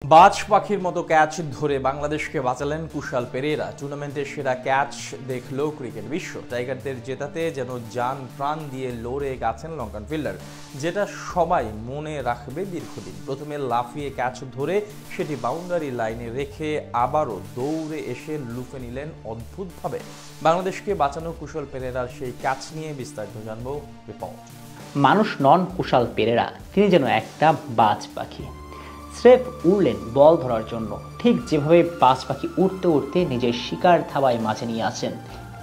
বাজ পাখির মতো ক্যাচ ধরে বাংলাদেশকে বাঁচালেন কুশাল পেরেরা। টুর্নামেন্টের সেরা ক্যাচ দেখল ক্রিকেট বিশ্ব। টাইগারদের জেতাতে যেন জান প্রাণ দিয়ে লড়ে গেছেন লঙ্কান ফিল্ডার, যেটা সবাই মনে রাখবে দীর্ঘদিন। প্রথমে লাফিয়ে ক্যাচ ধরে সেটি বাউন্ডারি লাইনে রেখে আবারও দৌড়ে এসে লুফে নিলেন অদ্ভুতভাবে। বাংলাদেশকে বাঁচানো কুশাল পেরেরার সেই ক্যাচ নিয়ে বিস্তারিত জানবো রিপোর্ট। মানুষ নন কুশাল পেরেরা, তিনি যেন একটা বাজ পাখি। স্রেফ উড়লেন বল ধরার জন্য। ঠিক যেভাবে বাজ পাখি উড়তে উড়তে নিজের শিকার থাবায় মাঝে নিয়ে আসেন,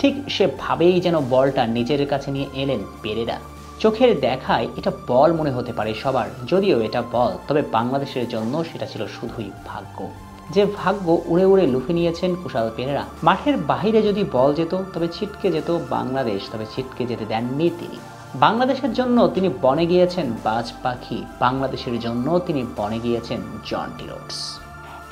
ঠিক সেভাবেই যেন বলটা নিজের কাছে নিয়ে এলেন পেরেরা। চোখের দেখায় এটা বল মনে হতে পারে সবার, যদিও এটা বল, তবে বাংলাদেশের জন্য সেটা ছিল শুধুই ভাগ্য। যে ভাগ্য উড়ে উড়ে লুফে নিয়েছেন কুশাল পেরেরা। মাঠের বাহিরে যদি বল যেত তবে ছিটকে যেত বাংলাদেশ, তবে ছিটকে যেতে দেননি তিনি। বাংলাদেশের জন্য তিনি বনে গিয়েছেন বাজ পাখি, বাংলাদেশের জন্য তিনি বনে গিয়েছেন জন্টি রোডস।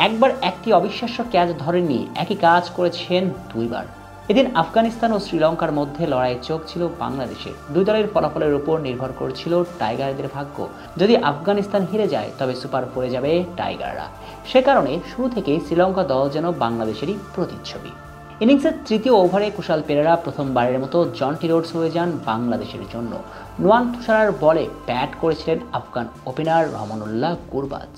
একবার একটি অবিশ্বাস্য ক্যাচ ধরেননি, একই কাজ করেছেন দুইবার। এদিন আফগানিস্তান ও শ্রীলঙ্কার মধ্যে লড়াই চলছিল বাংলাদেশের। দুই দলের ফলাফলের উপর নির্ভর করছিল টাইগারদের ভাগ্য। যদি আফগানিস্তান হেরে যায় তবে সুপার ফোরে যাবে টাইগাররা। সে কারণে শুরু থেকেই শ্রীলঙ্কা দল যেন বাংলাদেশেরই প্রতিচ্ছবি। ইনিংসের তৃতীয় ওভারে কুশাল পেরেরা প্রথমবারের মতো জন্টি রোডস হয়ে যান বাংলাদেশের জন্য। নোয়ান তুষারার বলে ব্যাট করেছিলেন আফগান ওপেনার রহমানুল্লাহ গুরবাজ।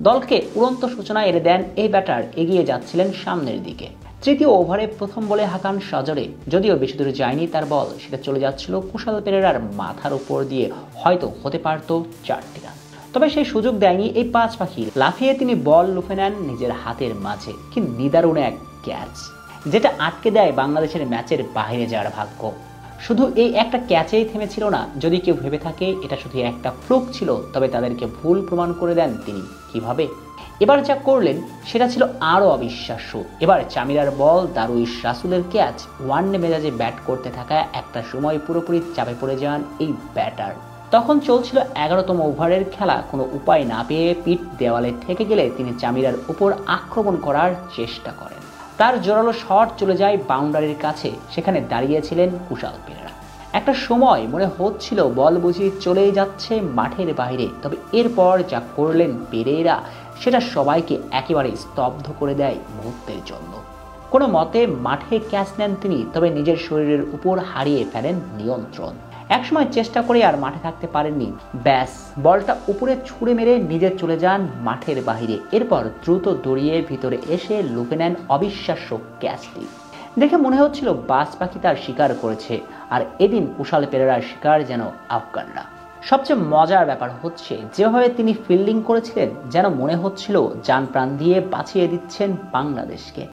দলকে উড়ন্ত সূচনা এনে দেন এই ব্যাটার, এগিয়ে যাচ্ছিলেন সামনের দিকে। তৃতীয় ওভারে প্রথম বলে হাকান সাজরে, যদিও বেশি দূরে যায়নি তার বল, সেটা চলে যাচ্ছিল কুশাল পেরেরার মাথার উপর দিয়ে, হয়তো হতে পারত 4টি রান। তবে সেই সুযোগ দেয়নি এই পাঁচ পাখি। লাফিয়ে তিনি বল লুফে নেন নিজের হাতের মাঝে। কি নিদারুণ এক ক্যাচ, যেটা আটকে দেয় বাংলাদেশের ম্যাচের বাইরে যাওয়ার ভাগ্য। শুধু এই একটা ক্যাচেই থেমেছিল না। যদি কেউ ভেবে থাকে এটা শুধু একটা ফ্লুক ছিল, তবে তাদেরকে ভুল প্রমাণ করে দেন তিনি। কিভাবে? এবার যা করলেন সেটা ছিল আরও অবিশ্বাস্য। এবার চামিরার বল, দারুইশ রাসুলের ক্যাচ। ওয়ানডে মেজাজে ব্যাট করতে থাকা একটা সময় পুরোপুরি চাপে পড়ে যান এই ব্যাটার। তখন চলছিল 11তম ওভারের খেলা। কোনো উপায় না পেয়ে পিঠ দেওয়ালে ঠেকে গেলে তিনি চামিরার উপর আক্রমণ করার চেষ্টা করেন। তার জোরালো শট চলে যায় বাউন্ডারির কাছে, সেখানে দাঁড়িয়েছিলেন কুশাল পেরেরা। একটা সময় মনে হচ্ছিল বল বুঝি চলেই যাচ্ছে মাঠের বাইরে, তবে এরপর যা করলেন পেরেরা সেটা সবাইকে একেবারে স্তব্ধ করে দেয় মুহূর্তের জন্য। কোনো মতে মাঠে ক্যাচ নেন তিনি, তবে নিজের শরীরের উপর হারিয়ে ফেলেন নিয়ন্ত্রণ। একসময় চেষ্টা করে আর মাঠে থাকতে পারেননি। ব্যাস, বলটা উপরে ছুঁড়ে মেরে নিজে চলে যান মাঠের বাহিরে। এরপর দ্রুত দৌড়িয়ে ভিতরে এসে লুফে নেন অবিশ্বাস্য ক্যাচটি। দেখে মনে হচ্ছিল বাজ পাখি তার শিকার করেছে, আর এদিন কুশাল পেরেরার শিকার যেন আফগানরা। সবচেয়ে মজার ব্যাপার হচ্ছে যেভাবে তিনি ফিল্ডিং করেছিলেন, যেন মনে হচ্ছিল জান প্রাণ দিয়ে বাঁচিয়ে দিচ্ছেন বাংলাদেশকে।